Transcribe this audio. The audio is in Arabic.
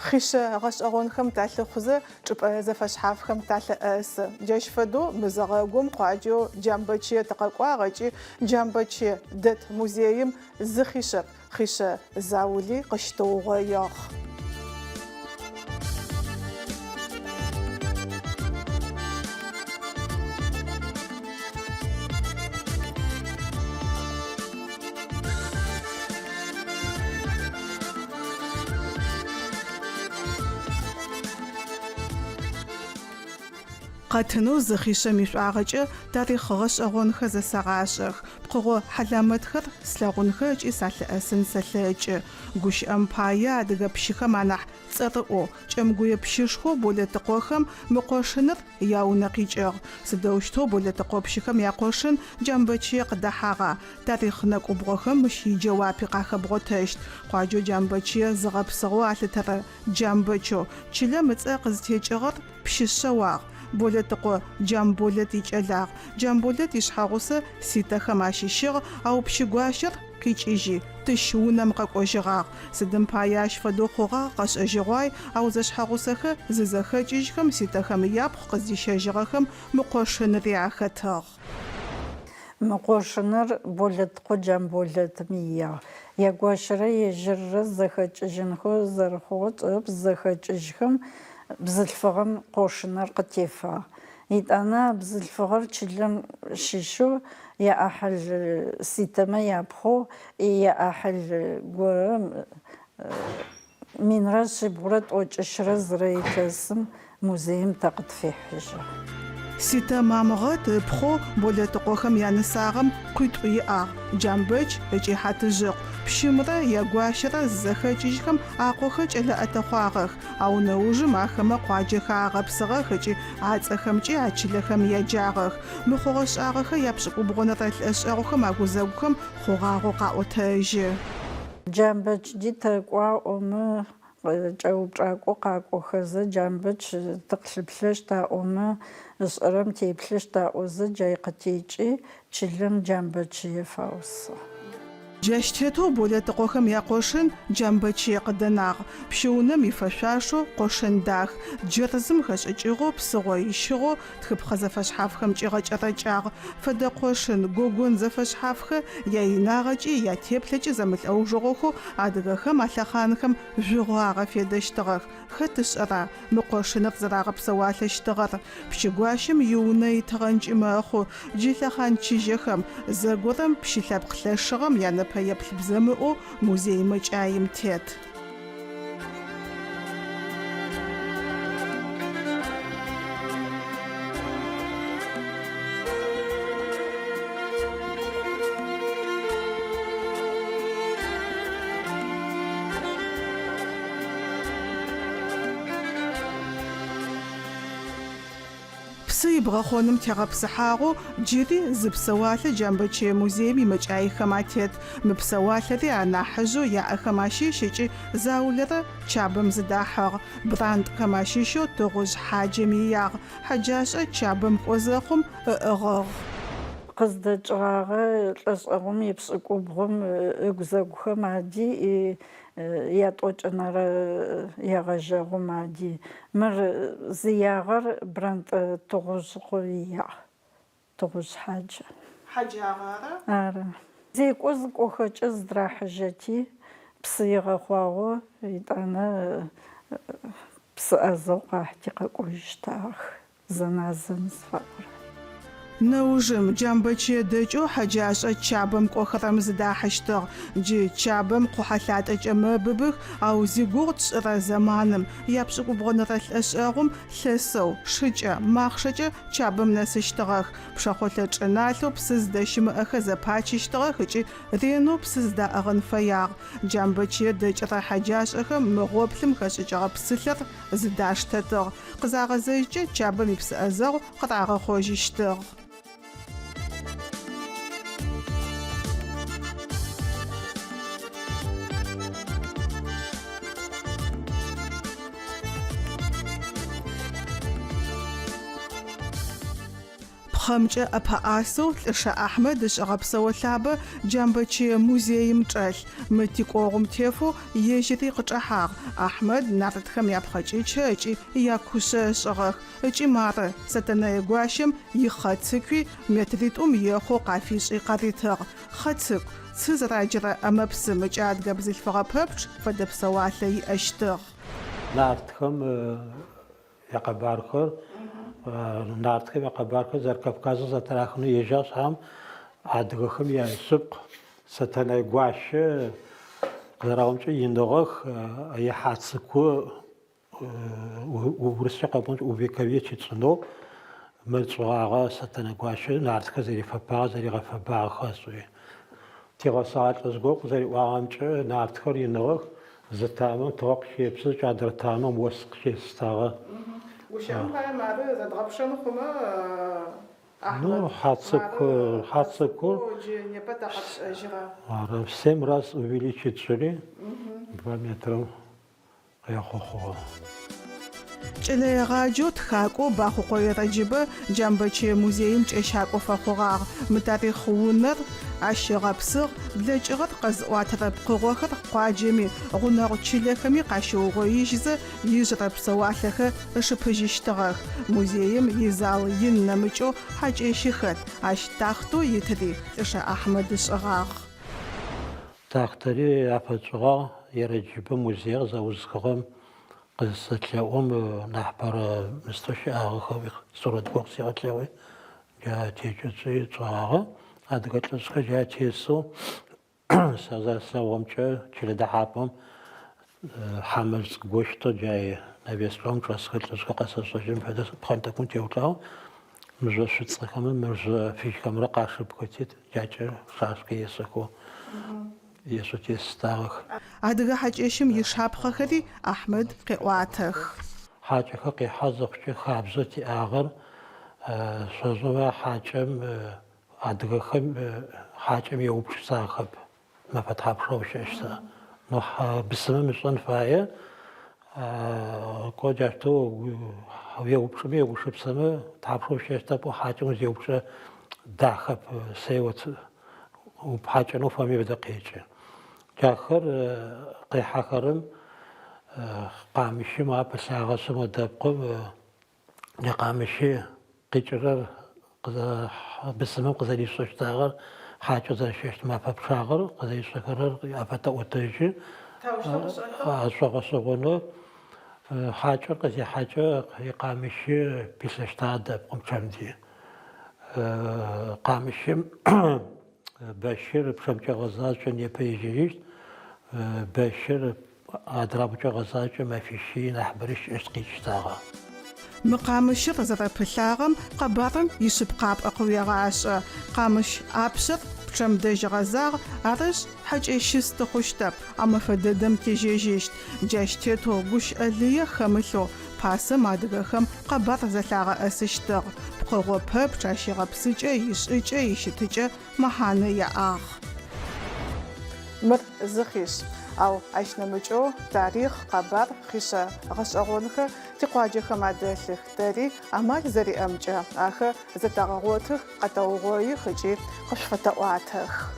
خيشة غش أغون خم تالي خوزة جب زفش حاف خم تالي أس جاش فدو مزغاقوم قاجو جنبتشي تقاقوا غاجي جنبتشي دت موزيم زخيشة خيشة زاولي قشتو غياخ قاتنو زخيشة مشاعرة تاريخ غش أغون خز سعاشخ بقو حلامت خر سلاغون خج إسال أسن سلاج قوش أمبايا دقا بشيخة منح تسرقو جمقوية بشيشخو بولي تقوخم مقوشنر ياو نقيجر سدوشتو بولي تقو بشيخم يقوشن جنبتشي قدحاغا تاريخ نقو بغوخم مشي جوابي قاخ بغوتشت قواجو جنبتشي زغب سغو عتتر جنبتشو چلا متساق زتيجغر بشيشواغ بولتقو جامبولت يجلاغ جامبولت يشحاغوسه سيتاخا ماشيشيغ او بشيغواشر كيچيجي تشونا مقاقوجغاغ سدم باياش فدوخوغا قاشاجغواي او زشحاغوسه ززخاجيجخم سيتاخم يابخ قزيشاجغخم مقوشنرياختاغ مقوشنر بولتقو جامبولت ميا يغواشرا يجر زخاجيجنخو زرخوت بزخاجيجخم بزلفغم قوشنر قتيفا يتانا بزلفغر تشلم شيشو يا أحل سيتما يابخو يا أحل قرم من راس بورت أوجشرز ريتسم موزيم تقد في حجة سيتا مامغات بخو بولتقوخم يانساغم قيطويا جامبج اجي حاتجق بشمرة يغواشرة زخاجيجخم اقوخج الا اتخواغخ او نوجم اخما قواجخاغ بسغخجي عاتسخمجي اچلخم يجاغخ مخوغش اغخ يابشقو بغونرال اشاغخم اغوزاغخم خوغاغو قاوتاج جامبج دي تقوا ام جاوبراقو قاقو خزه جامبج تقلبلش تا ام اسرم تيبلش تا اوز جاي قتيجي چلم جامبج يفاوس جاشتو بولتقوخم يقوشن جنبتشي قدناغ بشونم يفشاشو قوشن داخ جرزم خشجيغو بسغوي شغو تخبخ زفشحافخم جيغا جرجاغ فدقوشن غوغون زفشحافخ يايناغجي يا تيبلجي زمل اوجغوخو ادغخم اثخانخم جوغاغ فيدشتغخ خطشرا مقوشن زراغ بسوالشتغر بشغواشم يوني تغنجماخو جيثخان چيجخم زغورم بشيلابخلشغم يانا يبلب زمئو موزي مجايم تيت يبغخونم تغبسحاغو جيري زبسوالة جنبتشي موزيمي مجاي خماتيت مبسوالة انا حجو يا اخماشي شيجي زاولرة چابم زداحغ براند خماشيشو تغوز حاجمياغ حجاش چابم قوزاخم اغاغ قصد جغاغ لسقوم يبسقو بغم اغزاغخم عادي ياتوچ نرا يغجغو مادي مر زياغر براند تغوز قويا تغوز حاجة حاجة غارة زي قوز قوخج ازدرا حاجتي بصيغة خواغو يتانا بسأزو قاحتي قوشتاخ زنازن سفاقر نوجم جنبتشي دجو حجاش اتشابم قوخرم زداحشتغ جي تشابم قوحلات اجمه ببخ او زيغوغ تشرا زمانم يابشقو بغنرال اشاغم لسو شجا ماخشجا تشابم نسشتغخ بشاخوتل چنالو بسزدشم اخزا پاچشتغخ جي رينو بسزدا اغن فياغ جنبتشي دجرا حجاش اخم مغوبلم خشجا بسلر زداشتتغ قزاغ زيجي تشابم يبسأزغ قطاغ خوجيشتغ خمجة أبا آسو لشا أحمد شغب سوى ثابة جنبتي موزيم ترل متيقوغم تيفو يجري قطعها أحمد نارد خم يبخجي تشاجي ياكوشا شغخ اجي مارة ستنا يقواشم يخاتسكي متريد يخو قافيش قريتر خاتسك تزراجر أما بسمج عاد قبز الفغاببش فدب سوالي أشتغ نارتكم يقباركر نارتكم يقباركر زر كفكاز زتراخنو يجاس هم عادغخم يسبق ستنا يقواش قدراومش يندغخ يحاتسكو ورسي قبونش وبيكوية تشتنو مرتوغاغا ستنا يقواش نارتك زري فباغ زري غفباغ خاصوي تيغسات لزغوق زري واغامش نارتكر يندغخ زتامم توق شيبس جادر تامم وسق شيستاغا وشام هاي مارو زدغبشن خما نو حاتسكو جي نيبتا قبش أجرا в 7 раз увеличить шире 2 метра яхохо. Кӏэлэегъаджэу тхакӏо бахъокъоэ рэджыбэ джамбэчэ музеим кӏэщакӏо фэхъугъагъ мытарихъ унэр ащегъэпсыгъ блэкӏыгъэр къэзӏуатэрэ пкъыгъохэр къуаджэми гъунэгъу чылэхэми къащыугъоижьзэ ижърэ псэуалъэхэр ышыпыжьыщтыгъэх. Музеим изал ин нэмыкӏэу хьакӏэщи хэт, ащ тахтэу итыри лӏышэ Ахьмэд ышӏыгъагъ. Тахтэри афэшӏыгъагъ ерэджыбэ музеир зэузгъэм قصة نحبر مستشعر صورة قرصي أتلاوي جاء تيجي صاغة هذا قلت لسه جاء تيسو سازا سوامشة كل دحابهم حمل قوشتو جاي نبي سلام تراس قلت لسه قصة سجن هذا بخان تكون تيوتلاو مجرد شت صخمة مجرد فيش كاميرا قاش بكتير جاء شاش كيسكو يسوع تستاغ. أدغى حاجة يشابخخري أحمد قواتخ. حاجة خي حظك شيء خابزتي آخر شزوا حاجة أدغى خم حاجة يوبش ساخب ما فتح بروش إشتا نح بسمة مشان فاية قاجتو يوبش بسمة تحبروش إشتا بو حاجة يوبش داخب سيوت وبحاجة نفهمي بدقيقة. جاخر قيحكرم قامشي ما بساغة سما دبقم قامشي قيجرر بسمم قزلي سوشتاغر حاجة زرشيشت ما بشاغر قزلي سكرر أفتا وتجي سوغنو حاجة قزي حاجة قامشي بسشتا دبقم شمدي قامشي بشير بشمجة غزاجة نيبيجيشت بشير أدرابجة غزاجة ما في شيء نحبرش إشتاغا مقامش رزر بلاغم قبارم يسب قاب أقويا غاش قامش أبشر بشم دج غزاغ أرش حج إشيست خوشتب أما فددم تيجيجيشت جاشتيتو بوش أليا خمسو باسم أدغخم قبار زلاغ أسشتغ بقوغو بب جاشي غبسجة يشتجة محانة يا آخ مر زخيش أو عشنا مجو تاريخ قبر خيشة غش أغونخ تقواجه مادلخ تاري أما زري أمجا آخر زتاغوتخ قطوغوي خجي قشفة واتخ